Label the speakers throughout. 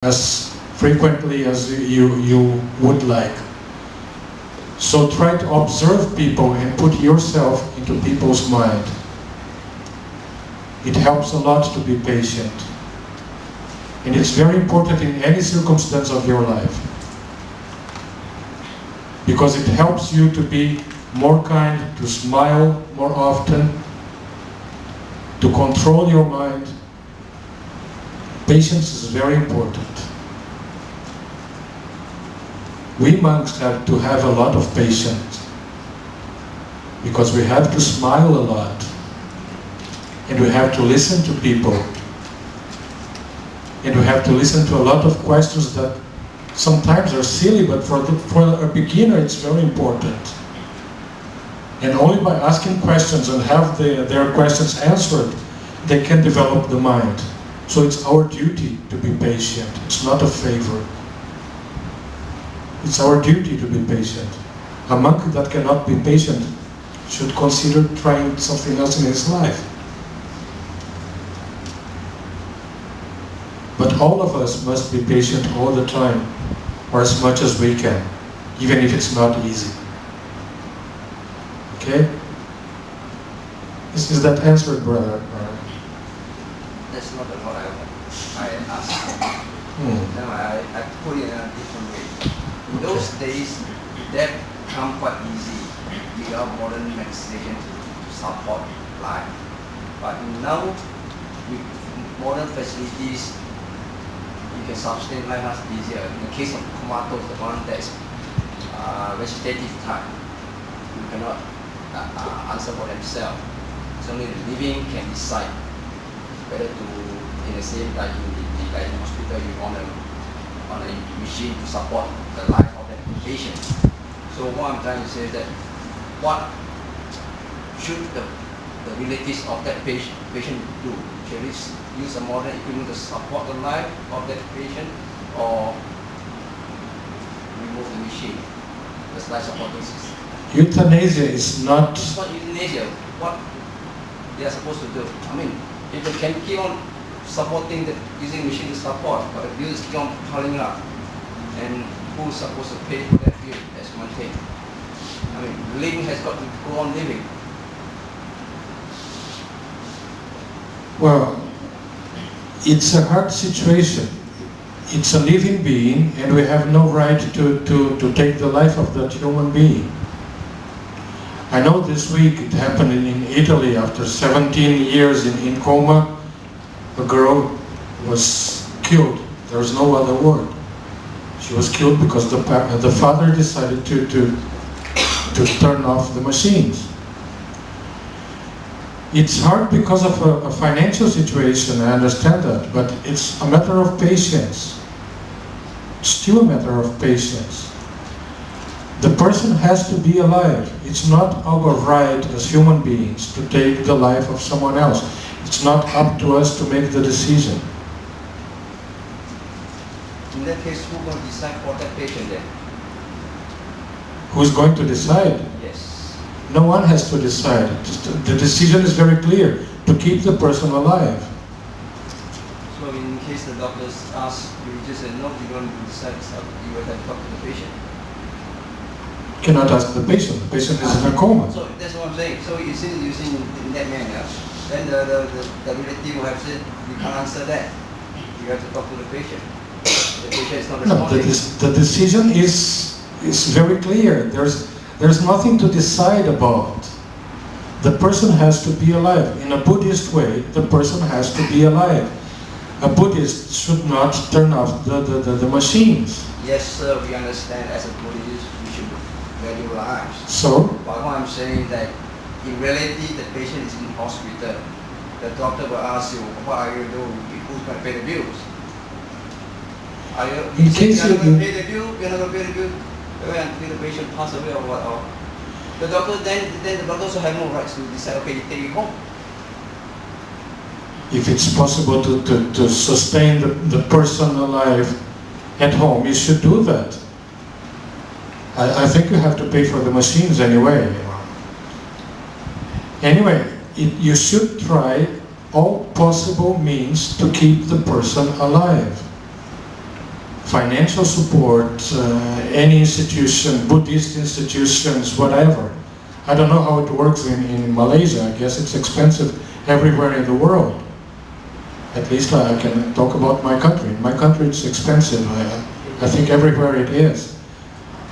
Speaker 1: as frequently as you would like. So try to observe people and put yourself into people's mind. It helps a lot to be patient. And it's very important in any circumstance of your life. Because it helps you to be more kind, to smile more often, to control your mind. Patience is very important. We monks have to have a lot of patience because we have to smile a lot and we have to listen to people and we have to listen to a lot of questions that sometimes are silly, but for a beginner it's very important. And only by asking questions and have their questions answered, they can develop the mind. So it's our duty to be patient. It's not a favor. It's our duty to be patient. A monk that cannot be patient should consider trying something else in his life. But all of us must be patient all the time, or as much as we can, even if it's not easy. Okay? Is that answered, brother?
Speaker 2: That's not what I asked. No, I put it in a different way. In those days, that come quite easy without modern meditation to support life. But now, with modern facilities, you can sustain life much easier. In the case of comatose, the one that's vegetative type, you cannot answer for themselves. It's only the living can decide whether to, in the same like in the hospital, you on a machine to support the life of that patient. So what I'm trying to say is that what should the relatives of that patient do? Should we use a modern equipment to support the life of that patient, or remove the machine, the life supporting system?
Speaker 1: Euthanasia is not...
Speaker 2: It's not euthanasia. What they are supposed to do? I mean, if they can keep on supporting using machine to support, but the bill is keep on piling up, and who's supposed to pay for that bill? That's one thing. I mean, living has got to go on living.
Speaker 1: Well, it's a hard situation. It's a living being, and we have no right to take the life of that human being. I know this week it happened in Italy after 17 years in coma. A girl was killed. There's no other word. She was killed because the father decided to turn off the machines. It's hard because of a financial situation, I understand that, but it's a matter of patience. It's still a matter of patience. The person has to be alive. It's not our right as human beings to take the life of someone else. It's not up to us to make the decision.
Speaker 2: In that case, who will decide for that patient then?
Speaker 1: Who's going to decide?
Speaker 2: Yes.
Speaker 1: No one has to decide. The decision is very clear, to keep the person alive.
Speaker 2: So in case the doctors ask, you just say, no, you don't decide, so you will have to talk to the patient.
Speaker 1: Cannot ask the patient. The patient is in a coma.
Speaker 2: So that's what I'm saying. So you see in that manner, then the relative will have said, you can't answer that. You have to talk to the patient. The patient is not responding.
Speaker 1: No, the decision is very clear. There's nothing to decide about. The person has to be alive. In a Buddhist way, the person has to be alive. A Buddhist should not turn off the machines.
Speaker 2: Yes, sir, we understand as a Buddhist, we should value lives.
Speaker 1: So?
Speaker 2: But what I'm saying that in reality, the patient is in hospital. The doctor will ask you, what are you doing? Who's going to pay the bills? Are you,
Speaker 1: in case
Speaker 2: you're not going to pay the bill? You're not going to pay the bill? Until the patient pass away or what? Or the doctor, then the doctor also have no rights to decide, okay, you take it home.
Speaker 1: If it's possible to sustain the person alive at home, you should do that. I think you have to pay for the machines anyway. Anyway, you should try all possible means to keep the person alive. financial support, any institution, Buddhist institutions, whatever. I don't know how it works in Malaysia. I guess it's expensive everywhere in the world. At least I can talk about my country. In my country it's expensive. I think everywhere it is.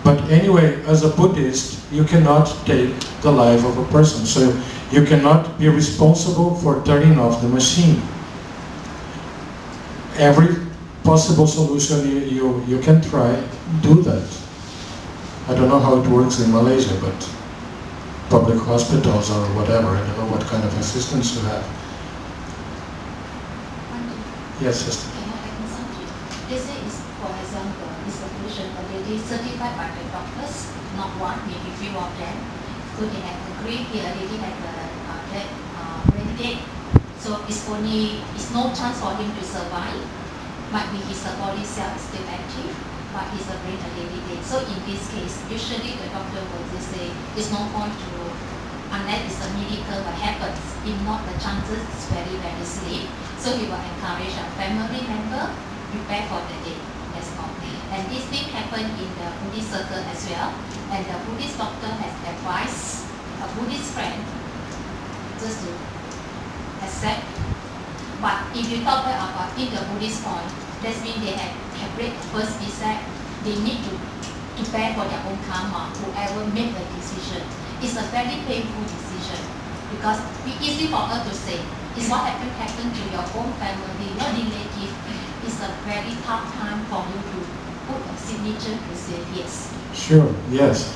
Speaker 1: But anyway, as a Buddhist, you cannot take the life of a person. So you cannot be responsible for turning off the machine. Every possible solution you can try, do that. I don't know how it works in Malaysia, but public hospitals or whatever, I don't know what kind of assistance you have. Yes, sister.
Speaker 3: This is, for example, is a patient already certified by the doctors, not one, maybe few of them. So they have agreed, he already had the brain dead. So it's no chance for him to survive. Might be his body cell is still active, but his brain already dead. So in this case, usually the doctor will just say, there's no point to, unless it's a miracle what happens. If not, the chances is very, very slim. So he will encourage a family member prepare for the day. That's all. And this thing happened in the Buddhist circle as well. And the Buddhist doctor has advised a Buddhist friend just to accept. But if you talk about in the Buddhist point, that means they have read the first precept. They need to bear for their own karma, whoever made the decision. It's a very painful decision because it's easy for us to say, it's what happened to your own family, your relative. It's a very tough time for you to put a signature to say yes.
Speaker 1: Sure, yes.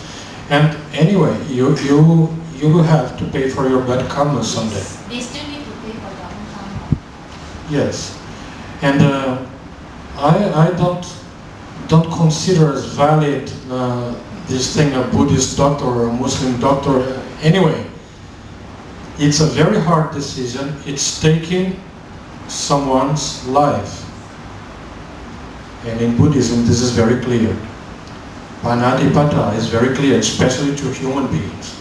Speaker 1: And anyway, you will have to pay for your bad karma someday.
Speaker 3: They still need to pay for their own karma.
Speaker 1: Yes. And I don't consider as valid this thing a Buddhist doctor or a Muslim doctor. Anyway, it's a very hard decision. It's taking someone's life. And in Buddhism, this is very clear. Panatipata is very clear, especially to human beings.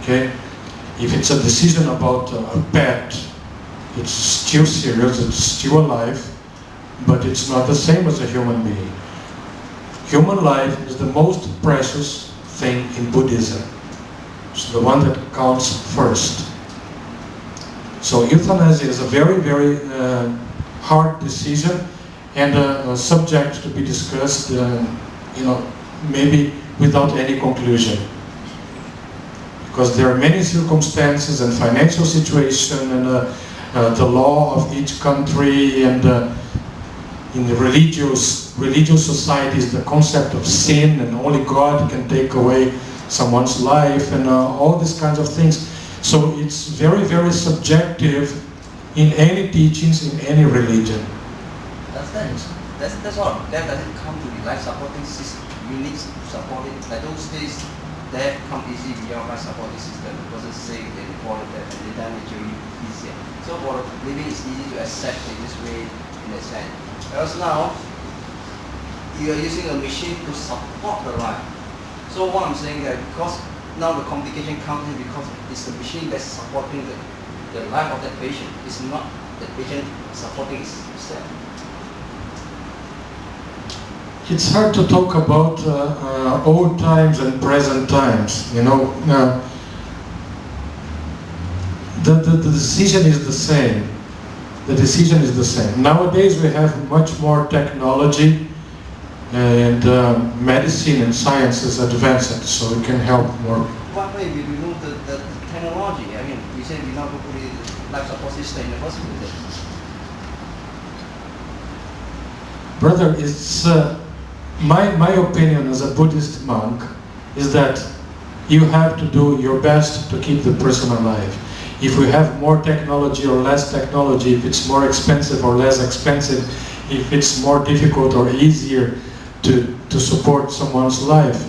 Speaker 1: Okay? If it's a decision about a pet, it's still serious, it's still alive, but it's not the same as a human being. Human life is the most precious thing in Buddhism. It's the one that counts first. So euthanasia is a very, very hard decision and a subject to be discussed, maybe without any conclusion. Because there are many circumstances and financial situation and the law of each country and in the religious societies, the concept of sin and only God can take away someone's life and all these kinds of things. So it's very, very subjective in any teachings, in any religion.
Speaker 2: That's all. That doesn't come to the life supporting system. You need to support it. Like those days, that come easy beyond life supporting system. The person say they reported that and they done naturally easier. So for living it's easy to accept in this way, in a sense. Whereas now, you are using a machine to support the life. So what I'm saying that because now the complication comes in because it's the machine that's supporting the life of that patient. It's not the patient supporting himself.
Speaker 1: It's hard to talk about old times and present times. The decision is the same. The decision is the same. Nowadays we have much more technology and medicine and science is advanced, so we can help more.
Speaker 2: What way we remove the technology? I mean, we say we not put the life support system in the first place.
Speaker 1: Brother, it's my opinion as a Buddhist monk is that you have to do your best to keep the person alive. If we have more technology or less technology, if it's more expensive or less expensive, if it's more difficult or easier to support someone's life,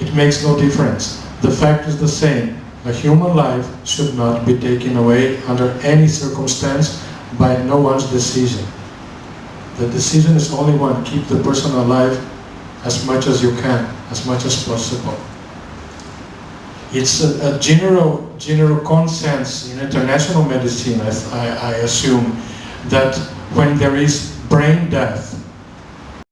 Speaker 1: it makes no difference. The fact is the same. A human life should not be taken away under any circumstance by no one's decision. The decision is only one: keep the person alive as much as you can, as much as possible. It's a general consensus in international medicine, I assume, that when there is brain death,